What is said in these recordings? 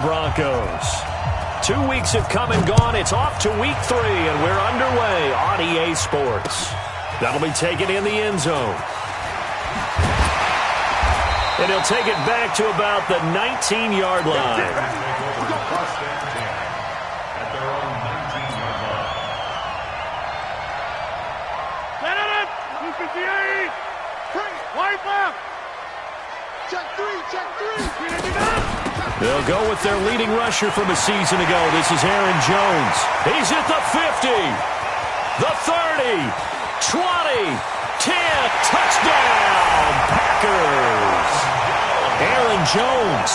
Broncos. 2 weeks have come and gone. It's off to week 3, and we're underway on EA Sports. That'll be taken in the end zone. And he'll take it back to about the 19-yard line. They'll go with their leading rusher from a season ago. This is Aaron Jones. He's at the 50, the 30, 20, 10. Touchdown, Packers. Aaron Jones,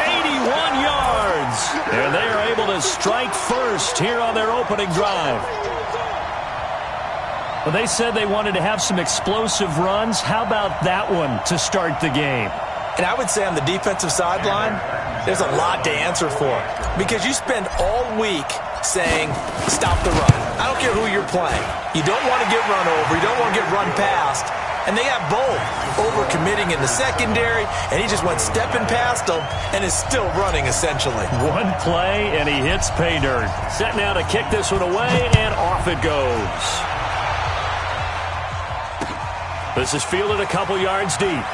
81 yards. And they are able to strike first here on their opening drive. Well, they said they wanted to have some explosive runs. How about that one to start the game? And I would say on the defensive sideline, there's a lot to answer for. Because you spend all week saying, stop the run. I don't care who you're playing. You don't want to get run over. You don't want to get run past. And they got both. Over-committing in the secondary, and he just went stepping past them and is still running, essentially. One play, and he hits pay dirt. Set now to kick this one away, and off it goes. This is fielded a couple yards deep.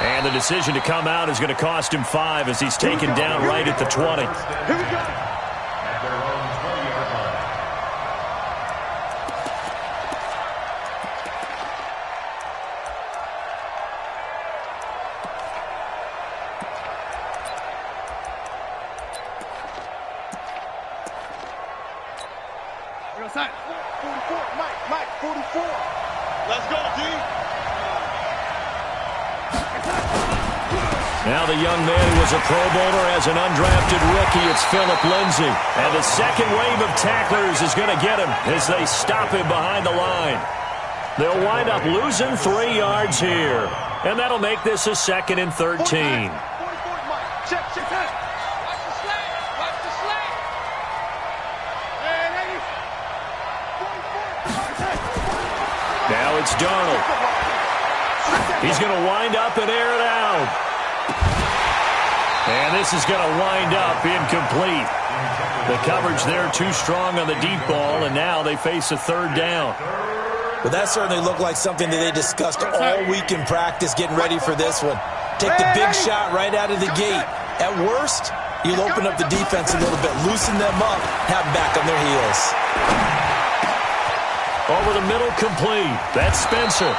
And the decision to come out is going to cost him 5 as he's taken down right at the 20. Here we go. Outside. 44, Mike, 44. Let's go, D. Now the young man who was a Pro Bowler as an undrafted rookie, it's Phillip Lindsay. And the second wave of tacklers is going to get him as they stop him behind the line. They'll wind up losing 3 yards here. And that'll make this a 2nd and 13. 44, Mike. Check. Watch the slant. And 44. Now it's Darnold. He's going to wind up and air it out. And this is going to wind up incomplete. The coverage there too strong on the deep ball, and now they face a 3rd down. Well, that certainly looked like something that they discussed all week in practice, getting ready for this one. Take the big shot right out of the gate. At worst, you'll open up the defense a little bit, loosen them up, have them back on their heels. Over the middle, complete. That's Spencer.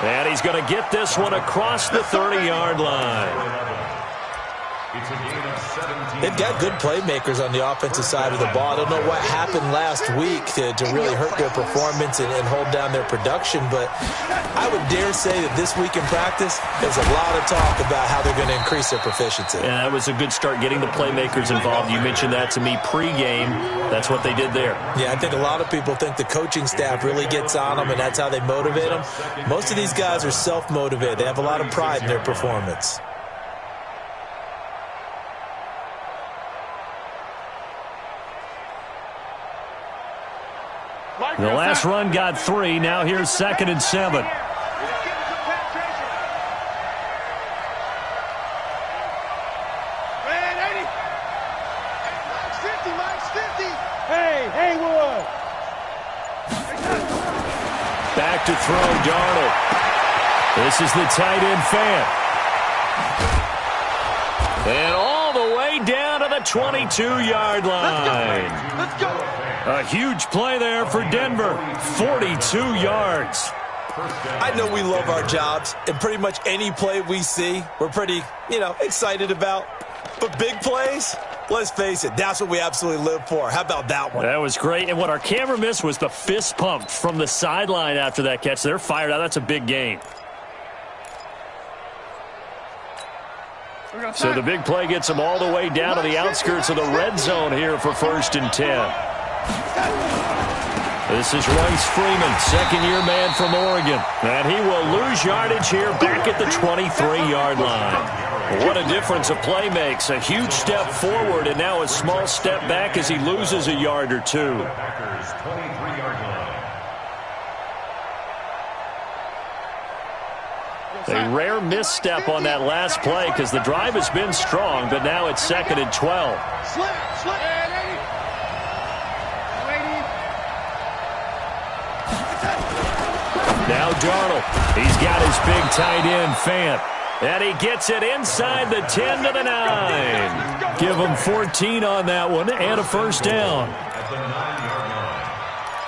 And he's going to get this one across the 30-yard line. They've got good playmakers on the offensive side of the ball. I don't know what happened last week to really hurt their performance and hold down their production, but I would dare say that this week in practice, there's a lot of talk about how they're going to increase their proficiency. Yeah, that was a good start getting the playmakers involved. You mentioned that to me pregame. That's what they did there. Yeah, I think a lot of people think the coaching staff really gets on them, and that's how they motivate them. Most of these guys are self-motivated. They have a lot of pride in their performance. The last run got 3. Now here's 2nd and 7. Hey, Haywood. Back to throw, Darnold. This is the tight end fan. And all the way down to the 22-yard line. Let's go. A huge play there for Denver. 42 yards. I know we love our jobs, and pretty much any play we see, we're pretty, excited about. But big plays, let's face it, that's what we absolutely live for. How about that one? That was great. And what our camera missed was the fist pump from the sideline after that catch. They're fired out. That's a big gain. So the big play gets them all the way down to the outskirts of the red zone here for 1st and 10. This is Royce Freeman, second-year man from Oregon. And he will lose yardage here back at the 23-yard line. What a difference a play makes. A huge step forward and now a small step back as he loses a yard or two. A rare misstep on that last play because the drive has been strong, but now it's 2nd and 12. Now Darnold. He's got his big tight end, Fant. And he gets it inside the 10 to the 9. Give him 14 on that one and a first down.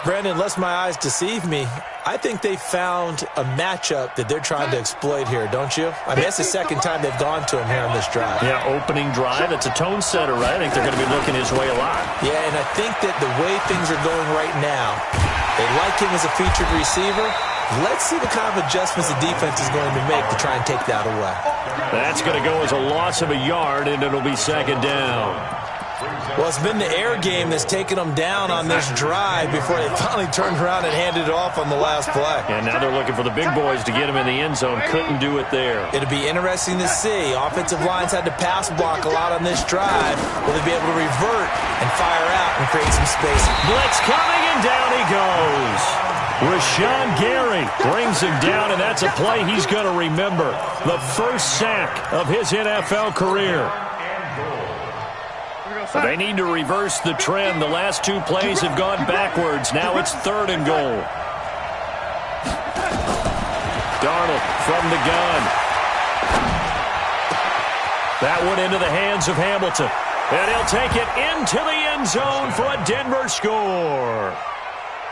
Brandon, lest my eyes deceive me, I think they found a matchup that they're trying to exploit here, don't you? I mean, that's the second time they've gone to him here on this drive. Yeah, opening drive. It's a tone setter, right? I think they're going to be looking his way a lot. Yeah, and I think that the way things are going right now, they like him as a featured receiver. Let's see what kind of adjustments the defense is going to make to try and take that away. That's going to go as a loss of a yard, and it'll be 2nd down. Well, it's been the air game that's taken them down on this drive before they finally turned around and handed it off on the last play. And now they're looking for the big boys to get him in the end zone. Couldn't do it there. It'll be interesting to see. Offensive lines had to pass block a lot on this drive. Will they be able to revert and fire out and create some space? Blitz coming, and down he goes. Rashawn Gary brings him down, and that's a play he's going to remember. The first sack of his NFL career. They need to reverse the trend. The last 2 plays have gone backwards. Now it's 3rd and goal. Darnold from the gun. That one into the hands of Hamilton. And he'll take it into the end zone for a Denver score.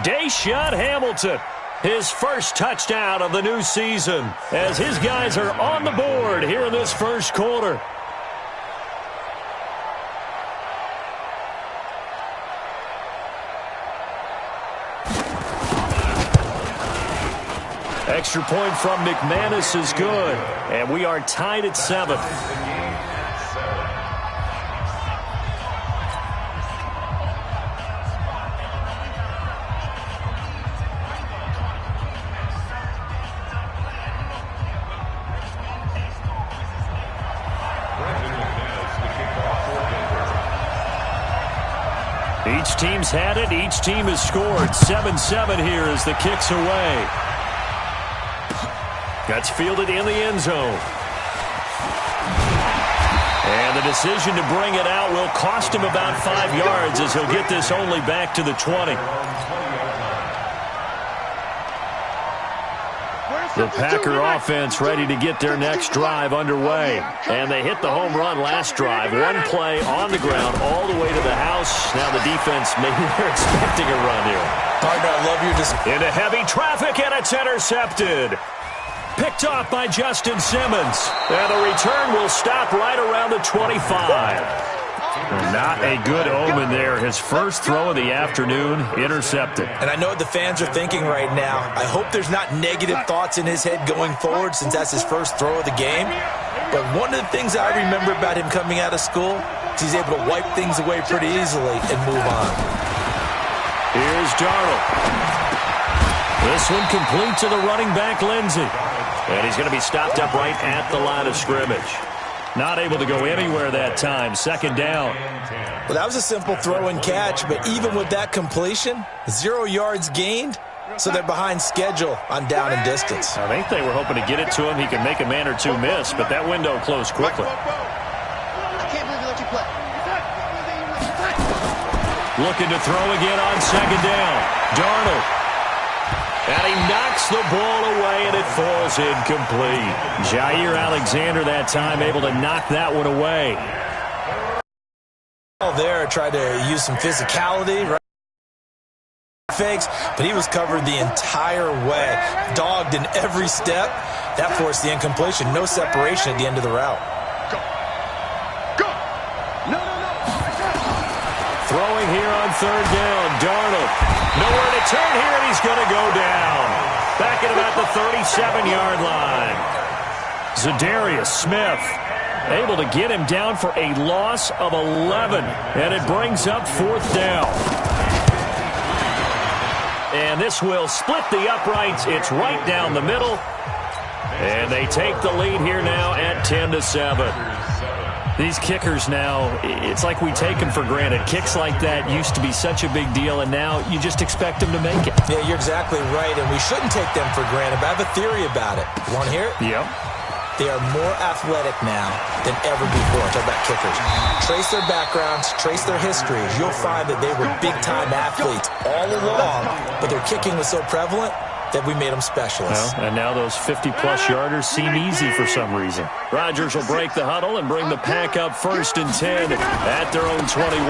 Deshaun Hamilton, his first touchdown of the new season, as his guys are on the board here in this first quarter. Extra point from McManus is good, and we are tied at 7. Each team's had it. Each team has scored. 7-7 here as the kick's away. That's fielded in the end zone. And the decision to bring it out will cost him about 5 yards as he'll get this only back to the 20. The Packer offense ready to get their next drive underway. And they hit the home run last drive. One play on the ground all the way to the house. Now the defense, maybe they're expecting a run here. Partner, I love your into heavy traffic, and it's intercepted. Picked off by Justin Simmons. And the return will stop right around the 25. Not a good omen there. His first throw of the afternoon, intercepted. And I know what the fans are thinking right now. I hope there's not negative thoughts in his head going forward since that's his first throw of the game. But one of the things I remember about him coming out of school is he's able to wipe things away pretty easily and move on. Here's Darnold. This one complete to the running back, Lindsey. And he's going to be stopped up right at the line of scrimmage. Not able to go anywhere that time. 2nd down. Well, that was a simple throw and catch, but even with that completion, 0 yards gained, so they're behind schedule on down and distance. I think they were hoping to get it to him. He could make a man or two miss, but that window closed quickly. I can't believe you let you play. Looking to throw again on 2nd down. Darnold. And he knocks the ball away, and it falls incomplete. Jair Alexander that time able to knock that one away. There tried to use some physicality, right? Fakes, but he was covered the entire way. Dogged in every step. That forced the incompletion. No separation at the end of the route. Go. No. Throwing here on 3rd down. Darnold. Nowhere to turn here, and he's going to go down. Back at about the 37-yard line. Zadarius Smith able to get him down for a loss of 11. And it brings up 4th down. And this will split the uprights. It's right down the middle. And they take the lead here now at 10-7. These kickers now, it's like we take them for granted. Kicks like that used to be such a big deal, and now you just expect them to make it. Yeah, you're exactly right, and we shouldn't take them for granted, but I have a theory about it. You want to hear it? Yep. They are more athletic now than ever before. Talk about kickers. Trace their backgrounds, trace their histories. You'll find that they were big-time athletes all along, but their kicking was so prevalent that we made them specialists. Well, and now those 50-plus yarders seem easy for some reason. Rodgers will break the huddle and bring the pack up 1st and 10 at their own 21.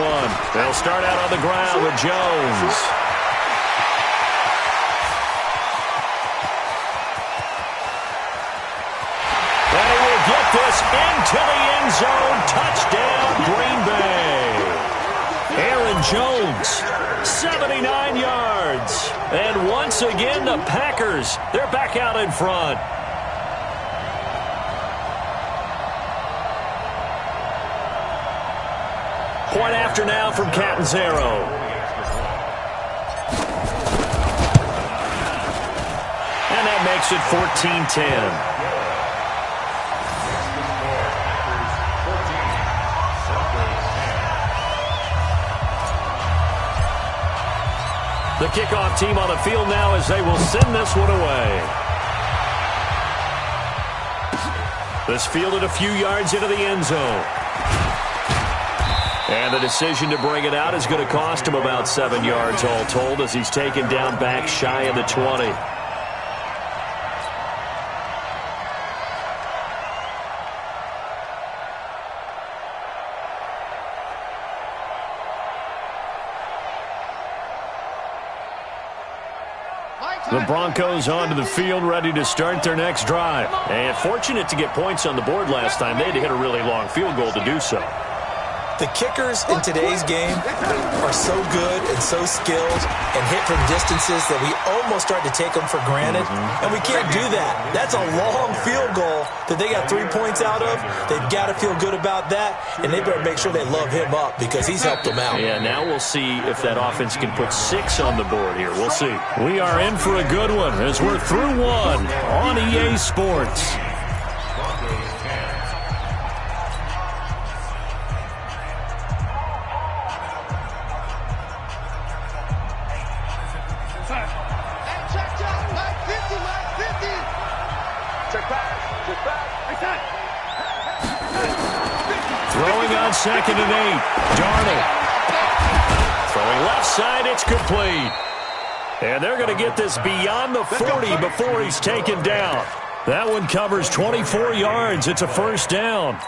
They'll start out on the ground with Jones. And he will get this into the end zone. Touchdown, Green Bay. Aaron Jones, 79 yards. And once again, the Packers, they're back out in front. Point after now from Catanzaro. And that makes it 14-10. The kickoff team on the field now as they will send this one away. This fielded a few yards into the end zone. And the decision to bring it out is going to cost him about 7 yards all told as he's taken down back shy of the 20. The Broncos onto the field, ready to start their next drive. And fortunate to get points on the board last time. They had to hit a really long field goal to do so. The kickers in today's game are so good and so skilled and hit from distances that we almost start to take them for granted. And we can't do that. That's a long field goal that they got 3 points out of. They've got to feel good about that, and they better make sure they love him up because he's helped them out. Yeah, now we'll see if that offense can put 6 on the board here. We'll see. We are in for a good one as we're through one on EA Sports. Throwing on 2nd and 8. Darnold. Throwing left side. It's complete. And they're going to get this beyond the 40 before he's taken down. That one covers 24 yards. It's a first down.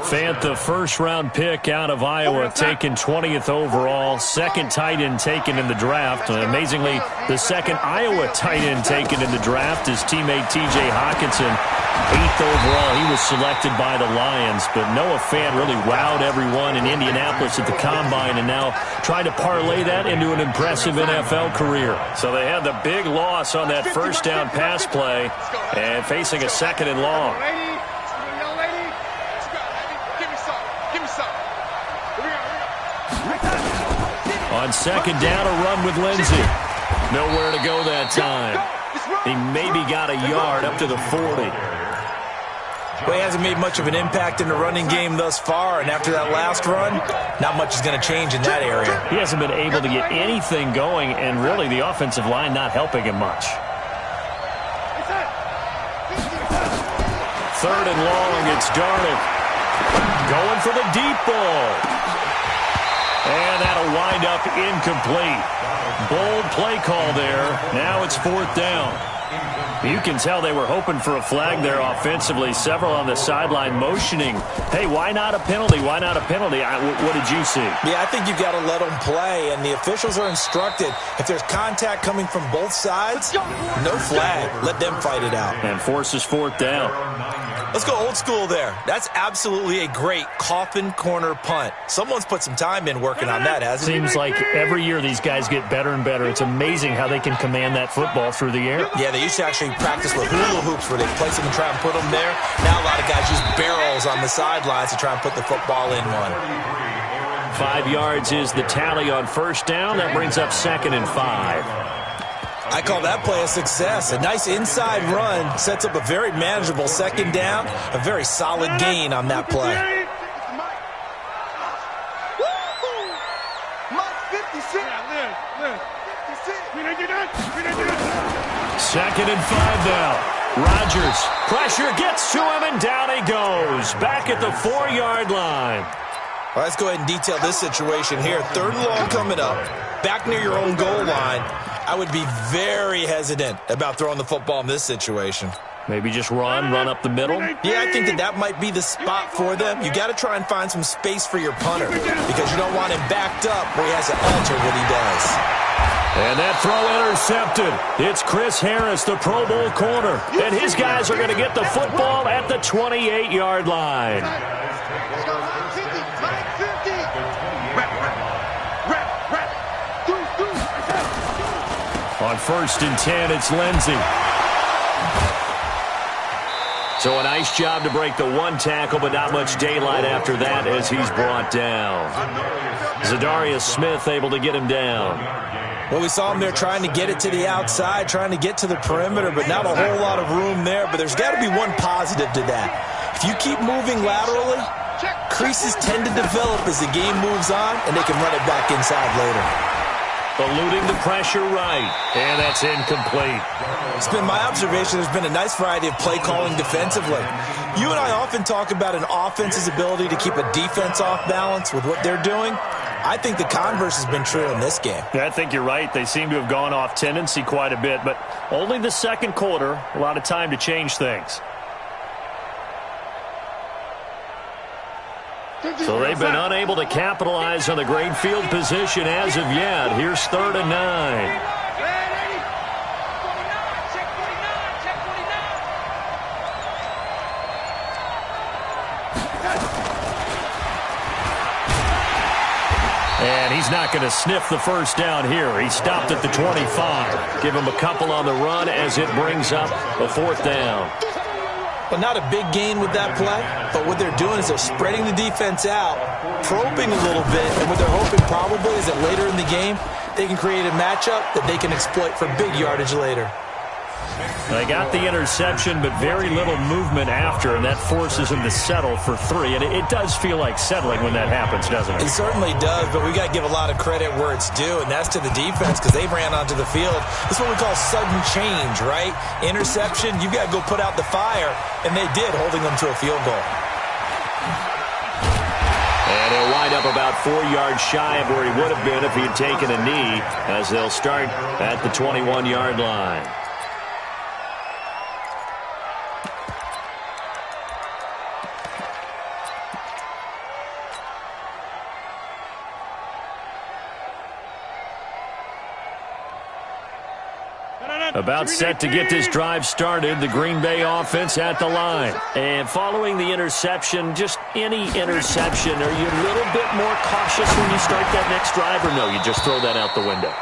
Fant, the first-round pick out of Iowa, taken 20th overall. Second tight end taken in the draft. Amazingly, the second Iowa tight end taken in the draft is teammate T.J. Hawkinson. 8th overall, he was selected by the Lions. But Noah Fant really wowed everyone in Indianapolis at the Combine and now trying to parlay that into an impressive NFL career. So they had the big loss on that first down pass play and facing a 2nd and long. On 2nd down, a run with Lindsey. Nowhere to go that time. He maybe got a yard up to the 40. Well, he hasn't made much of an impact in the running game thus far, and after that last run, not much is going to change in that area. He hasn't been able to get anything going, and really the offensive line not helping him much. 3rd and long, it's Darnold. Going for the deep ball. And that'll wind up incomplete. Bold play call there. Now it's 4th down. You can tell they were hoping for a flag there offensively. Several on the sideline motioning. Hey, why not a penalty? Why not a penalty? What did you see? Yeah, I think you've got to let them play, and the officials are instructed. If there's contact coming from both sides, no flag. Let them fight it out. And forces 4th down. Let's go old school there. That's absolutely a great coffin corner punt. Someone's put some time in working on that, hasn't it? Seems like every year these guys get better and better. It's amazing how they can command that football through the air. Yeah, they used to actually practice with hula hoops where they place them and try and put them there. Now a lot of guys use barrels on the sidelines to try and put the football in one. 5 yards is the tally on first down. That brings up 2nd and 5. I call that play a success. A nice inside run sets up a very manageable second down, a very solid gain on that play. Second and 5 now. Rodgers, pressure gets to him, and down he goes. Back at the 4-yard line. Well, let's go ahead and detail this situation here. Third and long coming up, back near your own goal line. I would be very hesitant about throwing the football in this situation. Maybe just run up the middle? Yeah, I think that might be the spot for them. You got to try and find some space for your punter because you don't want him backed up where he has to alter what he does. And that throw intercepted. It's Chris Harris, the Pro Bowl corner. And his guys are going to get the football at the 28-yard line. On 1st and 10, it's Lindsey. So a nice job to break the one tackle, but not much daylight after that as he's brought down. Zadarius Smith able to get him down. Well, we saw him there trying to get it to the outside, trying to get to the perimeter, but not a whole lot of room there. But there's got to be one positive to that. If you keep moving laterally, creases tend to develop as the game moves on, and they can run it back inside later. Eluding the pressure right, and that's incomplete. It's been my observation there's been a nice variety of play calling defensively. You and I often talk about an offense's ability to keep a defense off balance with what they're doing. I think the converse has been true in this game. Yeah, I think you're right. They seem to have gone off tendency quite a bit, but only the second quarter, a lot of time to change things. So they've been unable to capitalize on the great field position as of yet. Here's 3rd and 9. And he's not going to sniff the first down here. He stopped at the 25. Give him a couple on the run as it brings up a 4th down. Well, not a big gain with that play, but what they're doing is they're spreading the defense out, probing a little bit, and what they're hoping probably is that later in the game, they can create a matchup that they can exploit for big yardage later. They got the interception, but very little movement after, and that forces them to settle for 3. And it does feel like settling when that happens, doesn't it? It certainly does, but we got to give a lot of credit where it's due, and that's to the defense because they ran onto the field. This is what we call sudden change, right? Interception, you've got to go put out the fire, and they did, holding them to a field goal. And he'll wind up about 4 yards shy of where he would have been if he had taken a knee, as they'll start at the 21-yard line. About set to get this drive started, the Green Bay offense at the line. And following the interception, just any interception, are you a little bit more cautious when you start that next drive, or no, you just throw that out the window?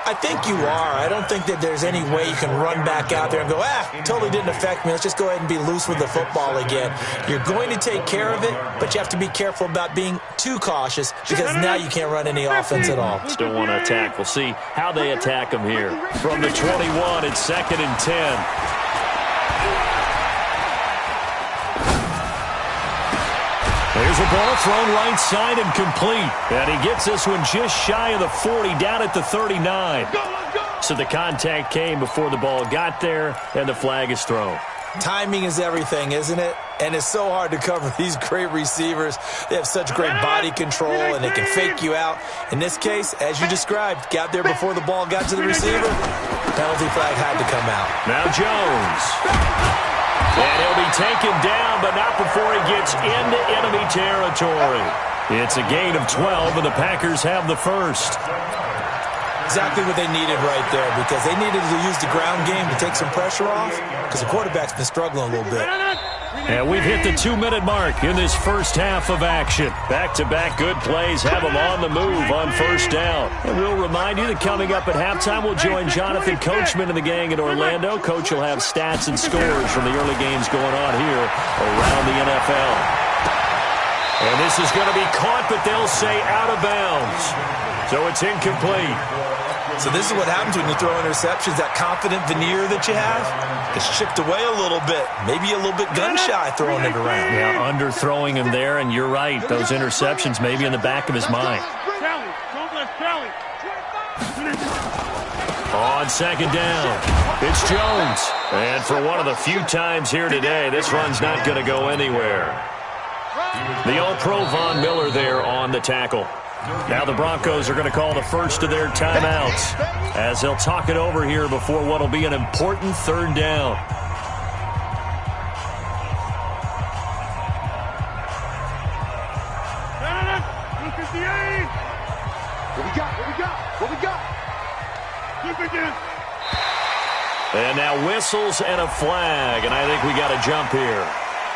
I think you are. I don't think that there's any way you can run back out there and go, totally didn't affect me. Let's just go ahead and be loose with the football again. You're going to take care of it, but you have to be careful about being too cautious because now you can't run any offense at all. Still want to attack. We'll see how they attack them here. From the 21, it's 2nd and 10. There's a ball thrown right side and complete. And he gets this one just shy of the 40, down at the 39. So the contact came before the ball got there, and the flag is thrown. Timing is everything, isn't it? And it's so hard to cover these great receivers. They have such great body control, and they can fake you out. In this case, as you described, got there before the ball got to the receiver. Penalty flag had to come out. Now Jones. And he'll be taken down, but not before he gets into enemy territory. It's a gain of 12, and the Packers have the first. Exactly what they needed right there, because they needed to use the ground game to take some pressure off, because the quarterback's been struggling a little bit. And we've hit the 2-minute mark in this first half of action. Back-to-back good plays have them on the move on first down. And we'll remind you that coming up at halftime, we'll join Jonathan Coachman and the gang in Orlando. Coach will have stats and scores from the early games going on here around the NFL. And this is going to be caught, but they'll say out of bounds. So it's incomplete. So this is what happens when you throw interceptions. That confident veneer that you have gets chipped away a little bit. Maybe a little bit gun-shy throwing it around. Yeah, underthrowing him there, and you're right. Those interceptions may be in the back of his mind. On second down, it's Jones. And for one of the few times here today, this run's not going to go anywhere. The All-Pro Von Miller there on the tackle. Now the Broncos are going to call the first of their timeouts as they'll talk it over here before what will be an important third down. What we got? And now whistles and a flag, and I think we got a jump here.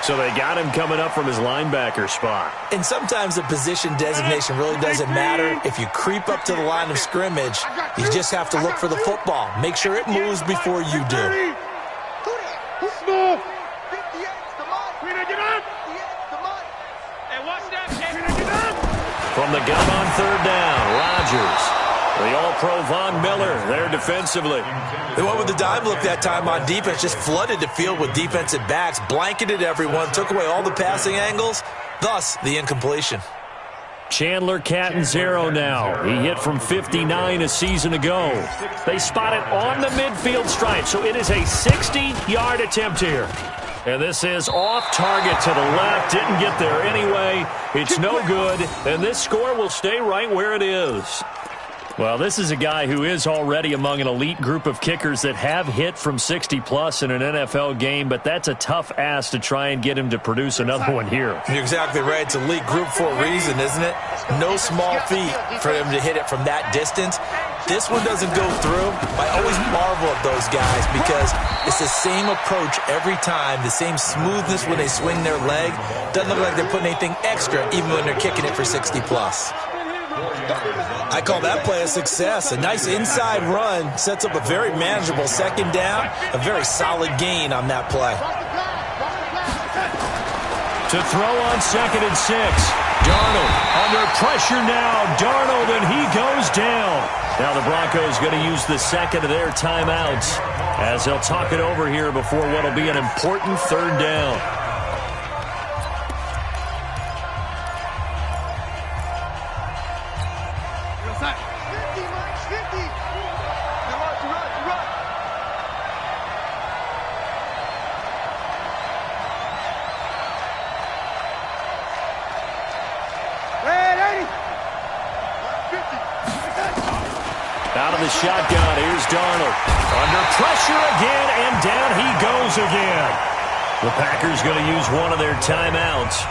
So they got him coming up from his linebacker spot. And sometimes the position designation really doesn't matter. If you creep up to the line of scrimmage, you just have to look for the football. Make sure it moves before you do. From the gun on third down, Rodgers. The All-Pro Von Miller there defensively. They went with the dime look that time on defense, just flooded the field with defensive backs, blanketed everyone, took away all the passing angles, thus the incompletion. Chandler Catanzaro now. He hit from 59 a season ago. They spot it on the midfield stripe, so it is a 60-yard attempt here. And this is off target to the left. Didn't get there anyway. It's no good, and this score will stay right where it is. Well, this is a guy who is already among an elite group of kickers that have hit from 60-plus in an NFL game, but that's a tough ask to try and get him to produce another one here. You're exactly right. It's elite group for a reason, isn't it? No small feat for him to hit it from that distance. This one doesn't go through. I always marvel at those guys because it's the same approach every time, the same smoothness when they swing their leg. Doesn't look like they're putting anything extra even when they're kicking it for 60-plus. I call that play a success. A nice inside run sets up a very manageable second down, a very solid gain on that play. To throw on 2nd and 6. Darnold under pressure now. Darnold, and he goes down. Now the Broncos going to use the second of their timeouts as they'll talk it over here before what will be an important third down. Out of the shotgun, here's Darnold. Under pressure again, and down he goes again. The Packers going to use one of their timeouts.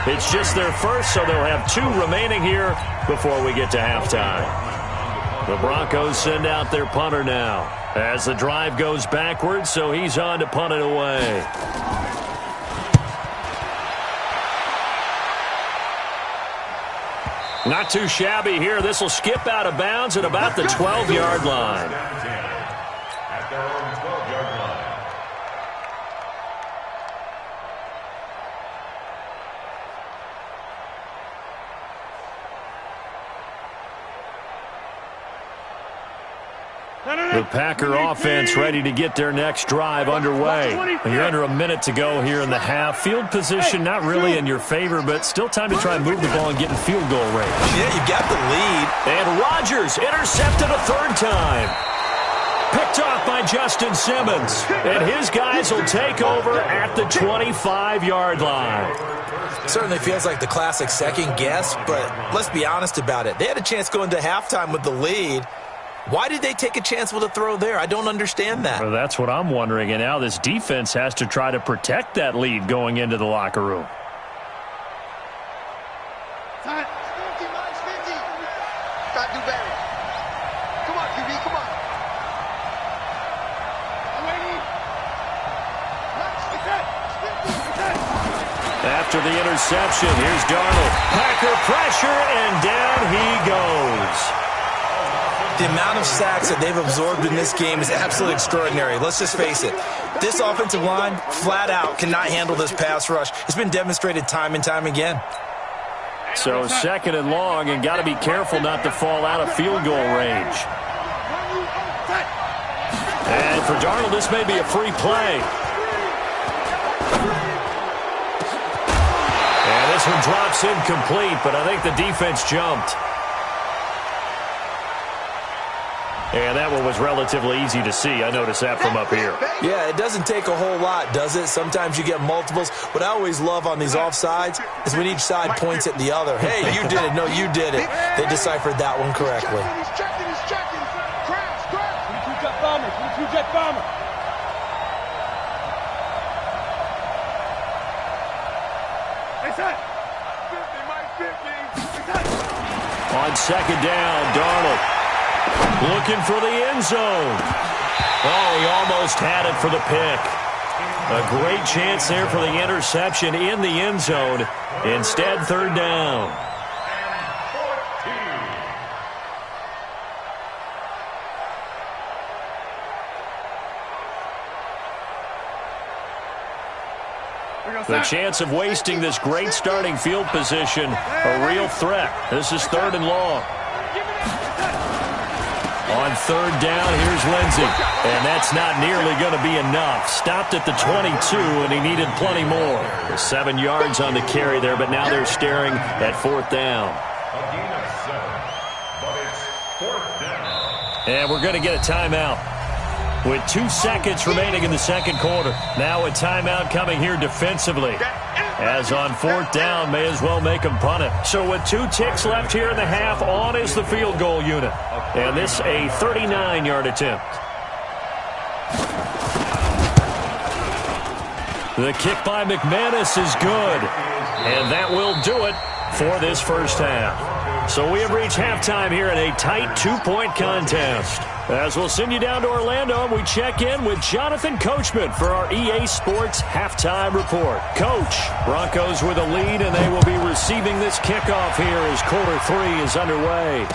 It's just their first, so they'll have 2 remaining here before we get to halftime. The Broncos send out their punter now as the drive goes backwards, so he's on to punt it away. Not too shabby here. This will skip out of bounds at about the 12-yard line. The Packer offense ready to get their next drive underway. You're under a minute to go here in the half. Field position not really in your favor, but still time to try and move the ball and get in field goal range. Yeah, you got the lead. And Rodgers intercepted a third time. Picked off by Justin Simmons. And his guys will take over at the 25-yard line. Certainly feels like the classic second guess, but let's be honest about it. They had a chance going to halftime with the lead. Why did they take a chance with a throw there? I don't understand that. Well, that's what I'm wondering. And now this defense has to try to protect that lead going into the locker room. Time. 50, minus 50. Got to do better. Come on, QB, come on. After the interception, here's Darnold. Packer pressure, and down he goes. The amount of sacks that they've absorbed in this game is absolutely extraordinary. Let's just face it. This offensive line, flat out, cannot handle this pass rush. It's been demonstrated time and time again. So 2nd and long, and got to be careful not to fall out of field goal range. And for Darnold, this may be a free play. And this one drops incomplete, but I think the defense jumped. And that one was relatively easy to see. I noticed that from up here. Yeah, it doesn't take a whole lot, does it? Sometimes you get multiples. What I always love on these offsides is when each side points at the other. Hey, you did it. No, you did it. They deciphered that one correctly. He's checking. Crash. 22 jet bomber. 22 jet bomber. On second down, Darnold looking for the end zone. Oh, he almost had it for the pick. A great chance there for the interception in the end zone. Instead, third down. The chance of wasting this great starting field position, a real threat. This is third and long. On third down, here's Lindsey. And that's not nearly going to be enough. Stopped at the 22, and he needed plenty more. 7 yards on the carry there, but now they're staring at fourth down. And we're going to get a timeout. With 2 seconds remaining in the second quarter. Now a timeout coming here defensively. As on fourth down, may as well make them punt it. So with 2 ticks left here in the half, on is the field goal unit. And this a 39-yard attempt. The kick by McManus is good. And that will do it for this first half. So we have reached halftime here in a tight 2-point contest. As we'll send you down to Orlando, we check in with Jonathan Coachman for our EA Sports Halftime Report. Coach, Broncos with a lead, and they will be receiving this kickoff here as quarter 3 is underway.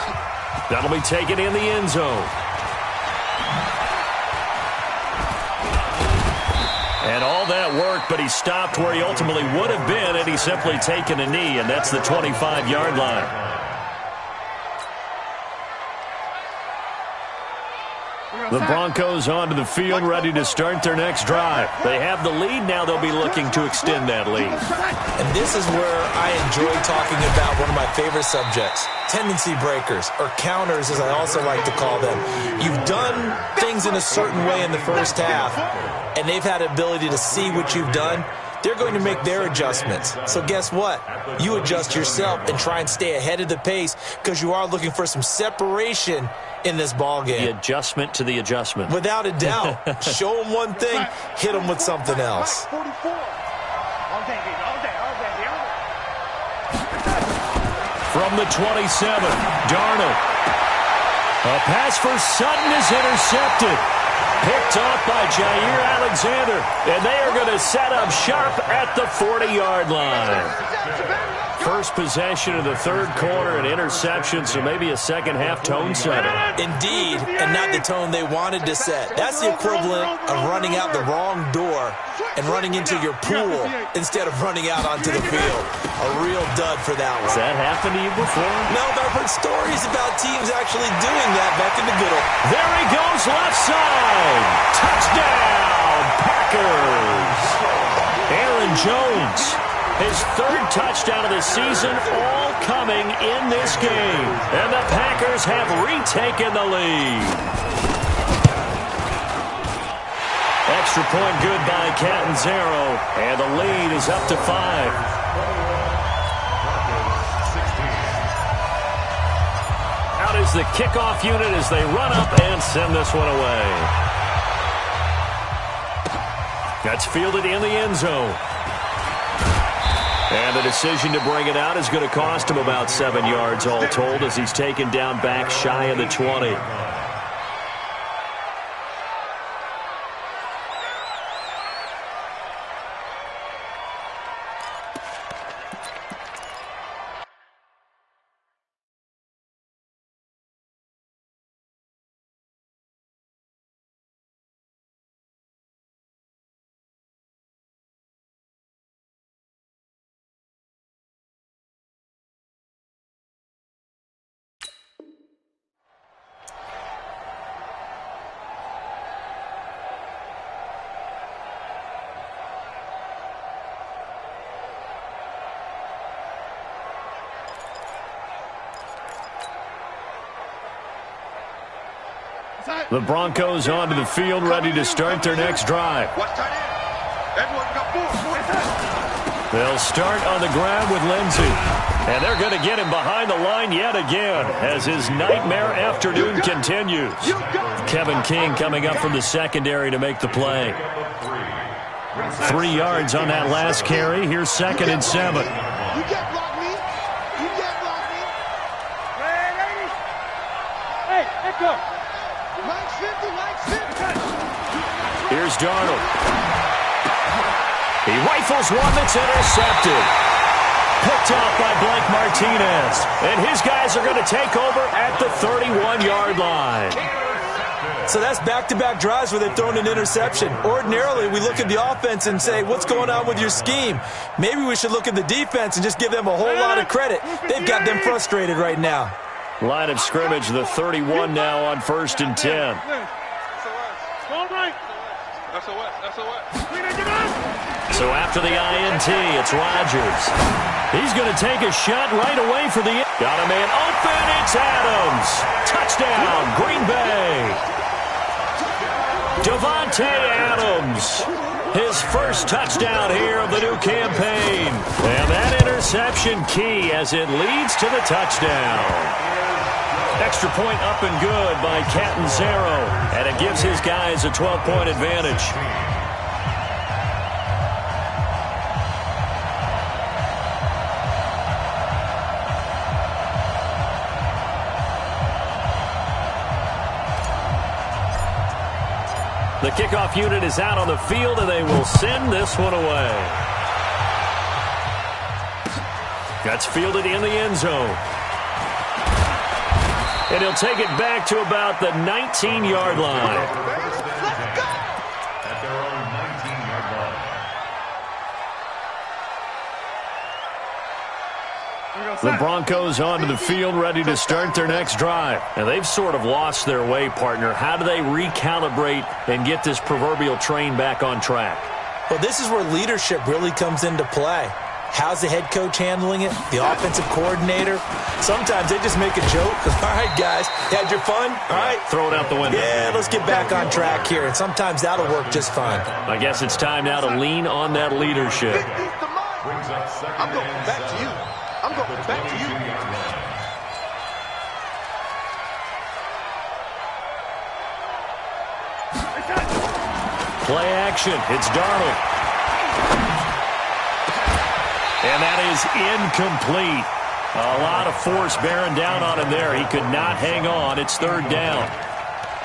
That'll be taken in the end zone. And all that work, but he stopped where he ultimately would have been had he simply taken a knee, and that's the 25-yard line. The Broncos onto the field, ready to start their next drive. They have the lead. Now they'll be looking to extend that lead. And this is where I enjoy talking about one of my favorite subjects, tendency breakers, or counters, as I also like to call them. You've done things in a certain way in the first half, and they've had the ability to see what you've done. They're going to make their adjustments. So guess what? You adjust yourself and try and stay ahead of the pace because you are looking for some separation in this ball game. The adjustment to the adjustment. Without a doubt. Show them one thing, hit them with something else. All day. From the 27, Darnold. A pass for Sutton is intercepted. Picked off by Jair Alexander. And they are going to set up sharp at the 40-yard line. First possession of the third quarter, an interception, so maybe a second-half tone setter. Indeed, and not the tone they wanted to set. That's the equivalent of running out the wrong door and running into your pool instead of running out onto the field. A real dud for that one. Has that happened to you before? No, but I've heard stories about teams actually doing that back in the good old. There he goes, left side. Touchdown, Packers. Aaron Jones. His third touchdown of the season, all coming in this game. And the Packers have retaken the lead. Extra point good by Catanzaro. And the lead is up to 5. Out is the kickoff unit as they run up and send this one away. That's fielded in the end zone. And the decision to bring it out is going to cost him about 7 yards all told as he's taken down back shy of the 20. The Broncos onto the field, ready to start their next drive. They'll start on the ground with Lindsey. And they're going to get him behind the line yet again as his nightmare afternoon continues. Kevin King coming up from the secondary to make the play. 3 yards on that last carry. Here's 2nd and 7. You can't block me. You can't block me. Hey, Echo. Mike's 50, Mike's 50. Here's Darnold. He rifles one that's intercepted. Picked off by Blake Martinez. And his guys are going to take over at the 31-yard line. So that's back-to-back drives where they've thrown an interception. Ordinarily, we look at the offense and say, what's going on with your scheme? Maybe we should look at the defense and just give them a whole lot of credit. They've got them frustrated right now. Line of scrimmage, the 31 now on 1st and 10. So after the INT, it's Rodgers. He's going to take a shot right away for the... Got a man open, it's Adams. Touchdown, Green Bay. Devontae Adams, his first touchdown here of the new campaign. And that interception key as it leads to the touchdown. Extra point up and good by Catanzaro. And it gives his guys a 12-point advantage. The kickoff unit is out on the field, and they will send this one away. That's fielded in the end zone. And he'll take it back to about the 19-yard line. At their own 19-yard line. The Broncos onto the field, ready to start their next drive. And they've sort of lost their way, partner. How do they recalibrate and get this proverbial train back on track? Well, this is where leadership really comes into play. How's the head coach handling it? The offensive coordinator? Sometimes they just make a joke. All right, guys, had your fun? All right. Throw it out the window. Yeah, let's get back on track here. And sometimes that'll work just fine. I guess it's time now to lean on that leadership. I'm going back to you. I'm going back to you. Play action. It's Darnold. And that is incomplete. A lot of force bearing down on him there. He could not hang on. It's 3rd down.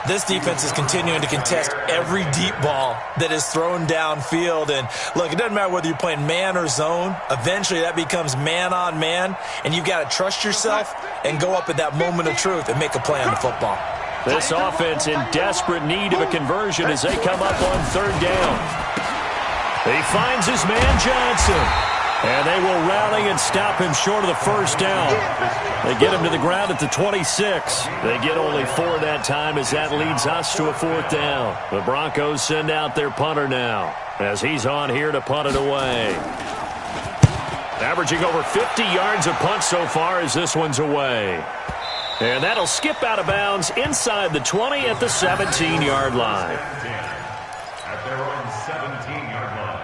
This defense is continuing to contest every deep ball that is thrown downfield. And, look, it doesn't matter whether you're playing man or zone. Eventually, that becomes man-on-man, and you've got to trust yourself and go up at that moment of truth and make a play on the football. This offense in desperate need of a conversion as they come up on 3rd down. He finds his man Johnson. And they will rally and stop him short of the 1st down. They get him to the ground at the 26. They get only 4 that time as that leads us to a 4th down. The Broncos send out their punter now as he's on here to punt it away. Averaging over 50 yards a punt so far as this one's away. And that'll skip out of bounds inside the 20 at the 17-yard line. At their own 17-yard line.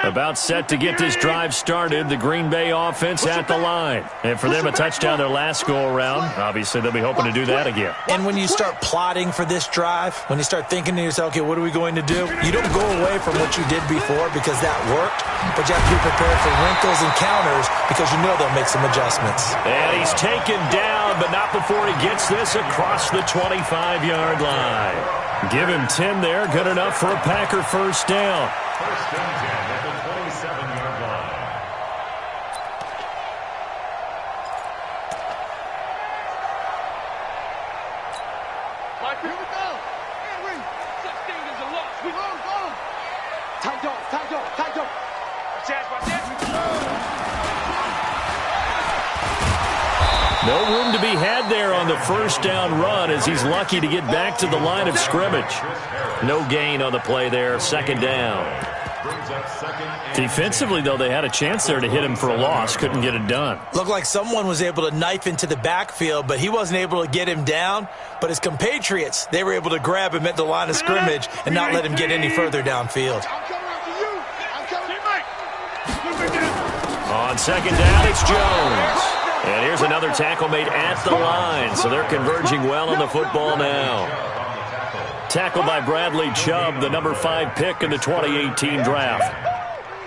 About set to get this drive started, the Green Bay offense at the line. And for them, a touchdown their last go-around. Obviously, they'll be hoping to do that again. And when you start plotting for this drive, when you start thinking to yourself, okay, what are we going to do? You don't go away from what you did before because that worked, but you have to be prepared for wrinkles and counters because you know they'll make some adjustments. And he's taken down, but not before he gets this across the 25-yard line. Give him 10 there, good enough for a Packer 1st down. 1st and 10 at the 27-yard line. Here we go. Here we go. 16 is a loss. We go. Tight dog. No room to be had there on the 1st down run as he's lucky to get back to the line of scrimmage. No gain on the play there, 2nd down. Brings up second and Defensively, though, they had a chance there to hit him for a loss. Couldn't get it done. Looked like someone was able to knife into the backfield, but he wasn't able to get him down. But his compatriots, they were able to grab him at the line of scrimmage and not let him get any further downfield. I'm coming after you. I'm coming. On second down, it's Jones. And here's another tackle made at the line. So they're converging well on the football now. Tackled by Bradley Chubb, the number 5 pick in the 2018 draft.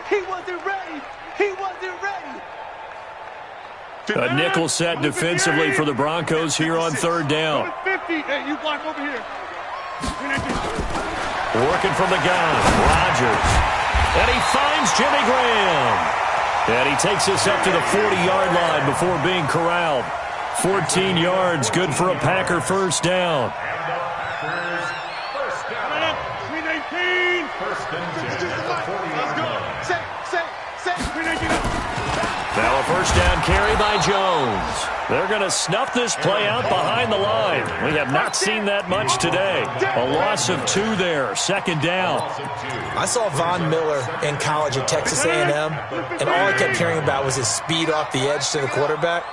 He wasn't ready. He wasn't ready. A nickel set defensively for the Broncos here on third down. 50. Hey, you block over here. Working from the gun, Rodgers. And he finds Jimmy Graham. And he takes us up to the 40-yard line before being corralled. 14 yards, good for a Packer first down. Now a first down carry by Jones. They're going to snuff this play out behind the line. We have not seen that much today. A loss of 2 there, second down. I saw Von Miller in college at Texas A&M, and all I kept hearing about was his speed off the edge to the quarterback.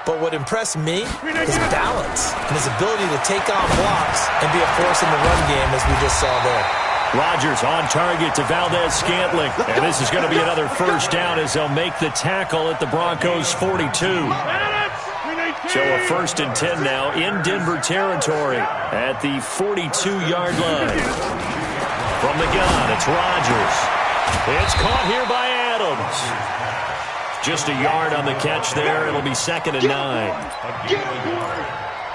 But what impressed me, his balance and his ability to take on blocks and be a force in the run game, as we just saw there. Rodgers on target to Valdez-Scantling. And this is going to be another first down as they'll make the tackle at the Broncos' 42. So a 1st and 10 now in Denver territory at the 42-yard line. From the gun, it's Rodgers. It's caught here by Adams. Just a yard on the catch there. It'll be 2nd and 9.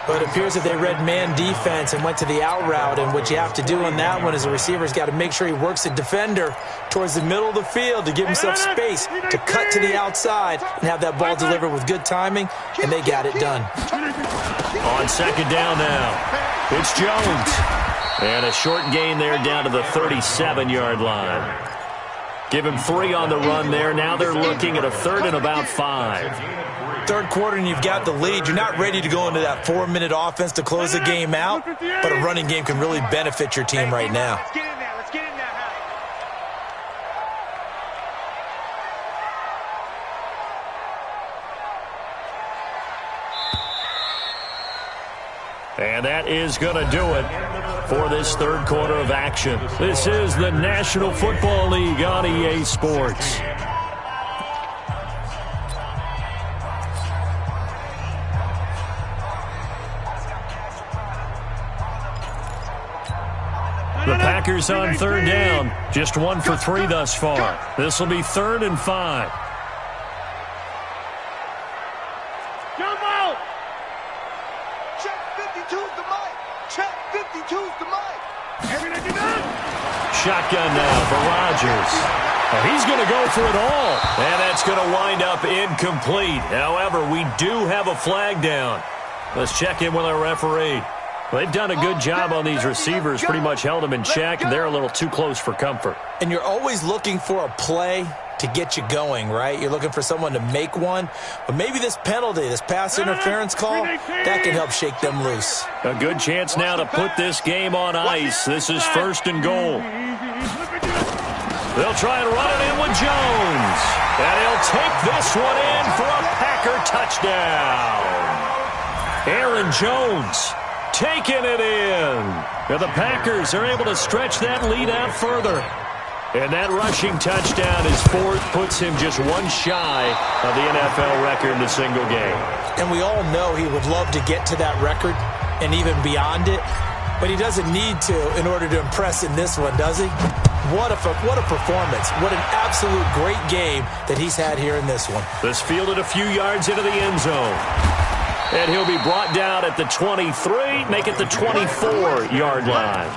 But it appears that they read man defense and went to the out route. And what you have to do on that one is the receiver's got to make sure he works the defender towards the middle of the field to give himself space to cut to the outside and have that ball delivered with good timing, and they got it done. On second down now, it's Jones. And a short gain there down to the 37-yard line. Give him 3 on the run there. Now they're looking at a 3rd and about 5. Third quarter and you've got the lead. You're not ready to go into that 4-minute offense to close the game out, but a running game can really benefit your team right now. Let's get in there. Let's get in there, And that is going to do it for this third quarter of action. This is the National Football League on EA Sports. The Packers on third down. Just 1 for 3 thus far. This will be 3rd and 5. Jump out! Check 52's the mic. Check 52's the mic. Shotgun now for Rodgers. He's going to go for it all. And that's going to wind up incomplete. However, we do have a flag down. Let's check in with our referee. They've done a good job on these receivers, pretty much held them in check, and they're a little too close for comfort. And you're always looking for a play to get you going, right? You're looking for someone to make one. But maybe this penalty, this pass interference call, that can help shake them loose. A good chance now to put this game on ice. This is 1st and goal. They'll try and run it in with Jones. And he'll take this one in for a Packer touchdown. Aaron Jones taking it in. Now the Packers are able to stretch that lead out further. And that rushing touchdown is 4th, puts him just 1 shy of the NFL record in a single game. And we all know he would love to get to that record and even beyond it, but he doesn't need to in order to impress in this one, does he? What a performance. What an absolute great game that he's had here in this one. This fielded a few yards into the end zone. And he'll be brought down at the 23, make it the 24-yard line.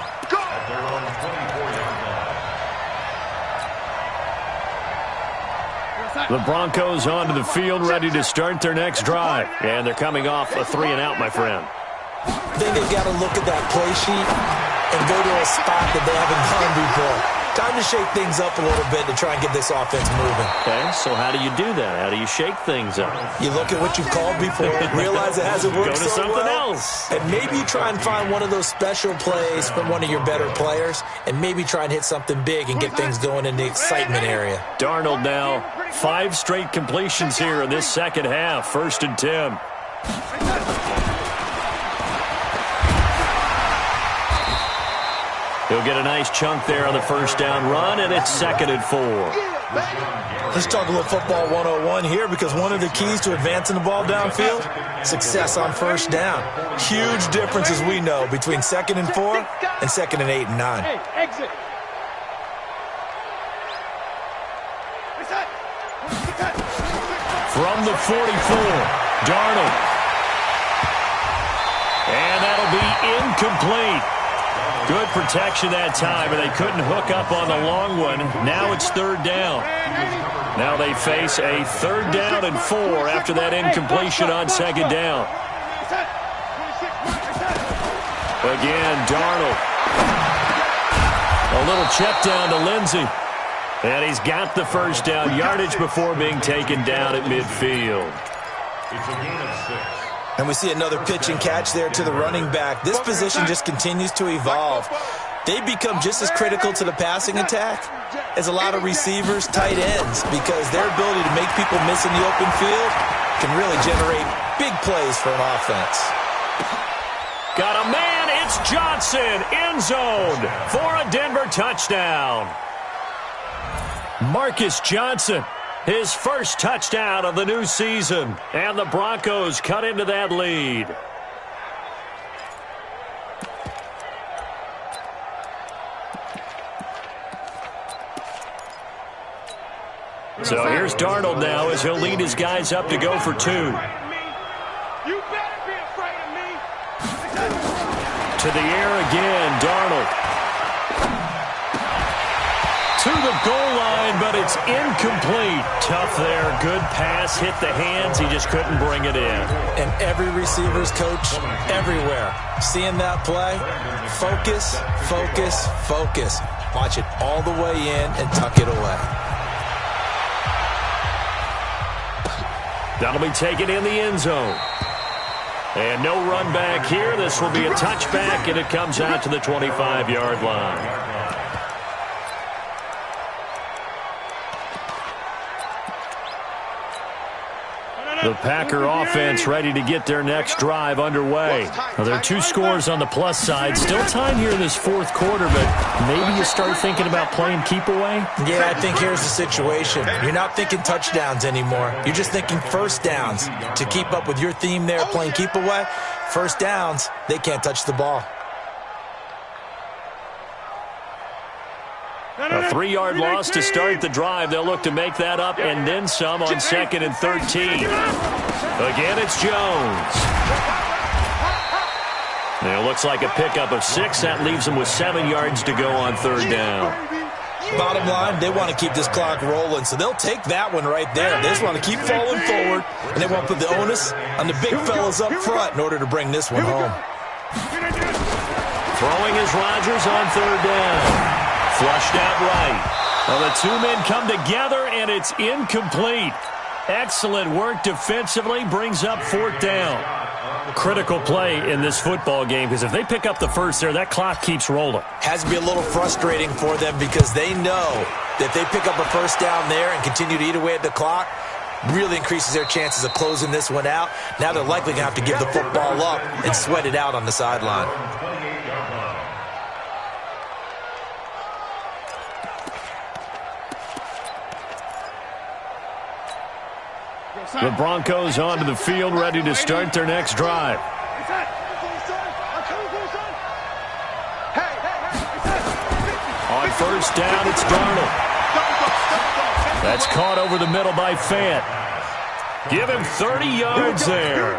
The Broncos onto the field, ready to start their next drive. And they're coming off a 3-and-out, my friend. I think they've got to look at that play sheet and go to a spot that they haven't gone before. Time to shake things up a little bit to try and get this offense moving. Okay, so how do you do that? How do you shake things up? You look at what you've called before, realize it hasn't worked Go to so something well, else. and maybe you try and find one of those special plays from one of your better players, and maybe try and hit something big and get things going in the excitement area. Darnold now, 5 straight completions here in this second half. 1st and 10. He'll get a nice chunk there on the first down run, and it's 2nd and 4. Let's talk a little football 101 here, because one of the keys to advancing the ball downfield, success on first down. Huge difference, as we know, between 2nd and 4 and 2nd and 8 and 9. Hey, exit. From the 44, Darnold. And that'll be incomplete. Good protection that time, and they couldn't hook up on the long one. Now it's 3rd down. Now they face a 3rd down and 4 after that incompletion on 2nd down. Again, Darnold. A little check down to Lindsey. And he's got the first down yardage before being taken down at midfield. It's a gain of 6. And we see another pitch and catch there to the running back. This position just continues to evolve. They become just as critical to the passing attack as a lot of receivers, tight ends, because their ability to make people miss in the open field can really generate big plays for an offense. Got a man, it's Johnson, end zone for a Denver touchdown. Marcus Johnson, his first touchdown of the new season, and the Broncos cut into that lead. So here's Darnold now as he'll lead his guys up to go for 2. You better be afraid of me. To the air again, Darnold. To the goal line, but it's incomplete. Tough there. Good pass. Hit the hands. He just couldn't bring it in. And every receiver's coach everywhere, seeing that play, focus, focus, focus. Watch it all the way in and tuck it away. That'll be taken in the end zone. And no run back here. This will be a touchback, and it comes out to the 25-yard line. The Packer offense ready to get their next drive underway. Now, there are 2 scores on the plus side. Still time here in this 4th quarter, but maybe you start thinking about playing keep away? Yeah, I think here's the situation. You're not thinking touchdowns anymore. You're just thinking first downs. To keep up with your theme there, playing keep away, first downs, they can't touch the ball. A 3-yard loss to start the drive. They'll look to make that up and then some on 2nd and 13. Again, it's Jones. Now, it looks like a pickup of 6. That leaves them with 7 yards to go on 3rd down. Bottom line, they want to keep this clock rolling, so they'll take that one right there. They just want to keep falling forward, and they want to put the onus on the big fellas up front in order to bring this one home. Throwing is Rodgers on 3rd down. Flushed out right. Well, the 2 men come together, and it's incomplete. Excellent work defensively, brings up 4th down. Critical play in this football game, because if they pick up the first there, that clock keeps rolling. Has to be a little frustrating for them, because they know that they pick up a first down there and continue to eat away at the clock, really increases their chances of closing this one out. Now they're likely going to have to give the football up and sweat it out on the sideline. The Broncos onto the field, ready to start their next drive. On first down, it's Darnold. That's caught over the middle by Fant. Give him 30 yards there.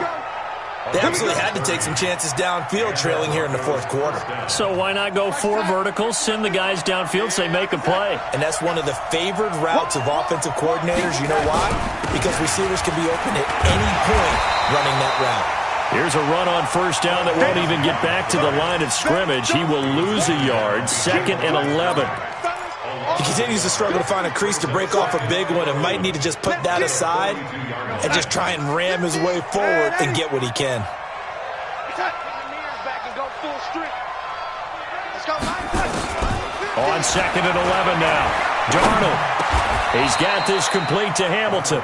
They absolutely had to take some chances downfield trailing here in the 4th quarter. So why not go 4 verticals, send the guys downfield, say make a play? And that's one of the favored routes of offensive coordinators. You know why? Because receivers can be open at any point running that route. Here's a run on first down that won't even get back to the line of scrimmage. He will lose a yard, 2nd and 11. He continues to struggle to find a crease to break off a big one and might need to just put that aside and just try and ram his way forward and get what he can. On 2nd and 11 now. Darnold. He's got this complete to Hamilton.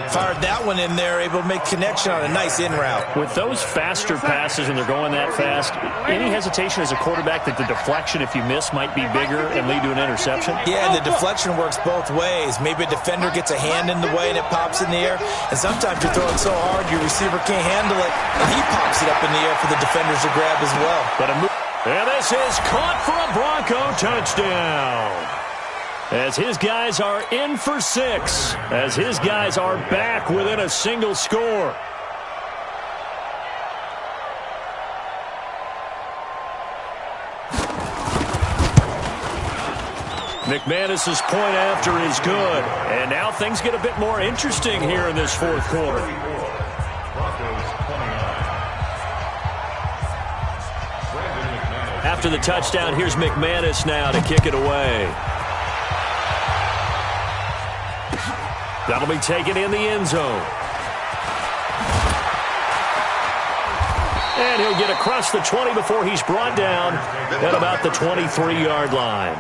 Fired that one in there, able to make connection on a nice in route. With those faster passes when they're going that fast, any hesitation as a quarterback that the deflection, if you miss, might be bigger and lead to an interception? Yeah, and the deflection works both ways. Maybe a defender gets a hand in the way and it pops in the air. And sometimes you're throwing so hard your receiver can't handle it, and he pops it up in the air for the defenders to grab as well. And this is caught for a Bronco touchdown. As his guys are in for 6. As his guys are back within a single score. McManus's point after is good. And now things get a bit more interesting here in this fourth quarter. After the touchdown, here's McManus now to kick it away. That'll be taken in the end zone. And he'll get across the 20 before he's brought down at about the 23-yard line.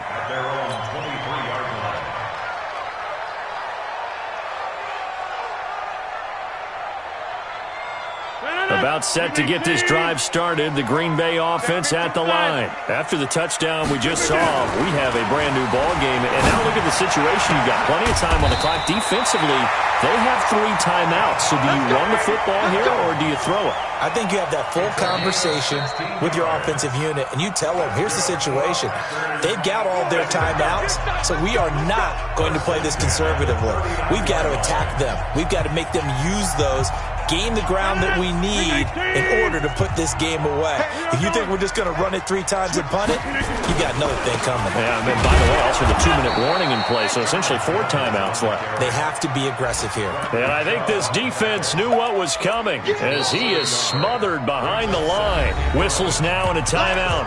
About set to get this drive started, the Green Bay offense at the line. After the touchdown we just saw, we have a brand-new ball game. And now look at the situation. You've got plenty of time on the clock. Defensively, they have 3 timeouts. So do you run the football here or do you throw it? I think you have that full conversation with your offensive unit, and you tell them, here's the situation. They've got all their timeouts, so we are not going to play this conservatively. We've got to attack them. We've got to make them use those, gain the ground that we need in order to put this game away. If you think we're just going to run it 3 times and punt it, you got another thing coming. Yeah, and then, by the way, also the 2-minute warning in play, so essentially 4 timeouts left. They have to be aggressive here. And I think this defense knew what was coming as he is smothered behind the line. Whistles now and a timeout.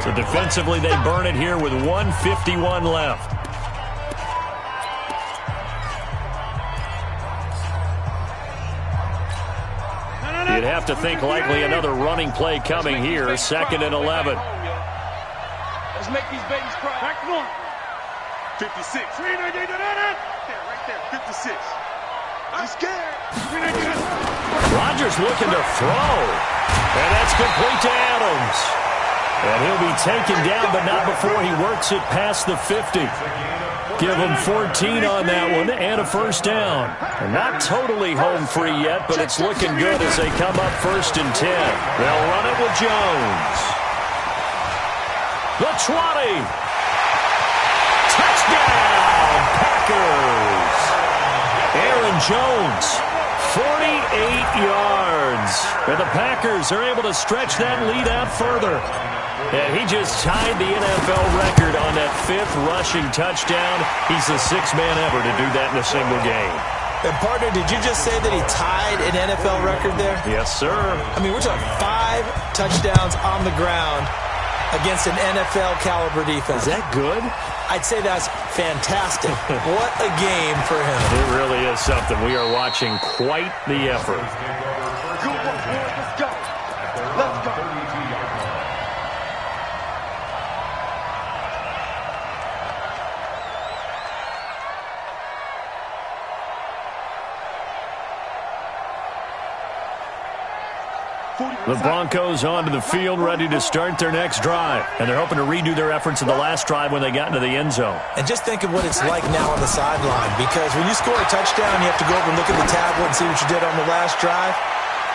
So defensively, they burn it here with 1:51 left. You'd have to think likely another running play coming here. 2nd and 11. Let's make these babies cry. Back one. 56. Right there. 56. I'm scared. Rodgers looking to throw. And that's complete to Adams. And he'll be taken down, but not before he works it past the 50. Give him 14 on that one and a first down. And not totally home free yet, but it's looking good as they come up 1st and 10. They'll run it with Jones. The 20. Touchdown, Packers. Aaron Jones, 48 yards. And the Packers are able to stretch that lead out further. And he just tied the NFL record on that 5th rushing touchdown. He's the 6th man ever to do that in a single game. And, partner, did you just say that he tied an NFL record there? Yes, sir. I mean, we're talking 5 touchdowns on the ground against an NFL-caliber defense. Is that good? I'd say that's fantastic. What a game for him. It really is something. We are watching quite the effort. Good one, boys. Let's go. Let's go. The Broncos onto the field, ready to start their next drive. And they're hoping to redo their efforts in the last drive when they got into the end zone. And just think of what it's like now on the sideline, because when you score a touchdown, you have to go over and look at the tablet and see what you did on the last drive.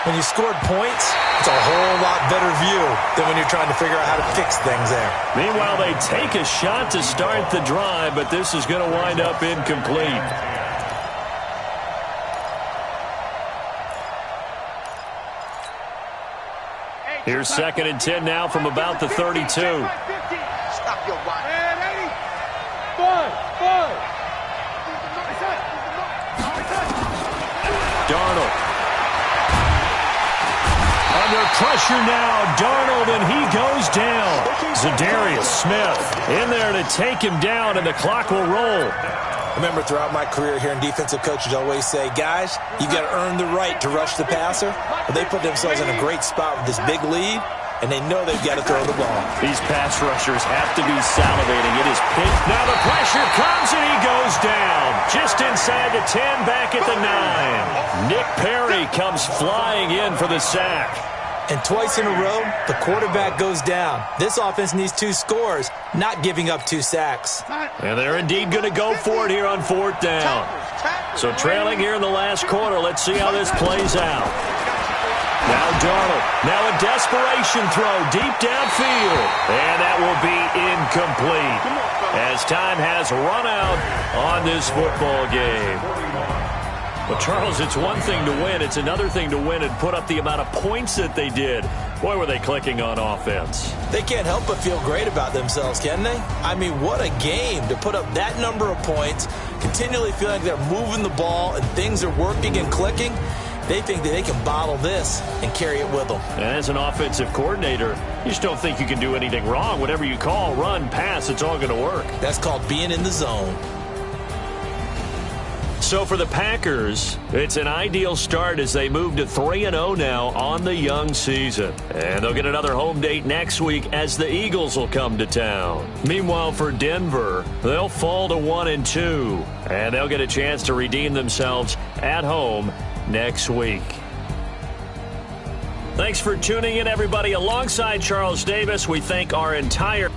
When you scored points, it's a whole lot better view than when you're trying to figure out how to fix things there. Meanwhile, they take a shot to start the drive, but this is going to wind up incomplete. Here's 2nd and 10 now from about the 32. Stop your watch. Darnold. Under Under pressure now, Darnold, and he goes down. Zadarius Smith in there to take him down, and the clock will roll. I remember throughout my career hearing defensive coaches always say, guys, you've got to earn the right to rush the passer. Well, they put themselves in a great spot with this big lead, and they know they've got to throw the ball. These pass rushers have to be salivating. It is picked. Now the pressure comes, and he goes down. Just inside the 10, back at the 9. Nick Perry comes flying in for the sack. And twice in a row, the quarterback goes down. This offense needs 2 scores, not giving up 2 sacks. And they're indeed going to go for it here on 4th down. So trailing here in the last quarter. Let's see how this plays out. Now Darnold. Now a desperation throw deep downfield. And that will be incomplete as time has run out on this football game. But, Charles, it's one thing to win. It's another thing to win and put up the amount of points that they did. Boy, were they clicking on offense. They can't help but feel great about themselves, can they? I mean, what a game to put up that number of points, continually feeling like they're moving the ball and things are working and clicking. They think that they can bottle this and carry it with them. And as an offensive coordinator, you just don't think you can do anything wrong. Whatever you call, run, pass, it's all going to work. That's called being in the zone. So for the Packers, it's an ideal start as they move to 3-0 now on the young season. And they'll get another home date next week as the Eagles will come to town. Meanwhile, for Denver, they'll fall to 1-2. And they'll get a chance to redeem themselves at home next week. Thanks for tuning in, everybody. Alongside Charles Davis, we thank our entire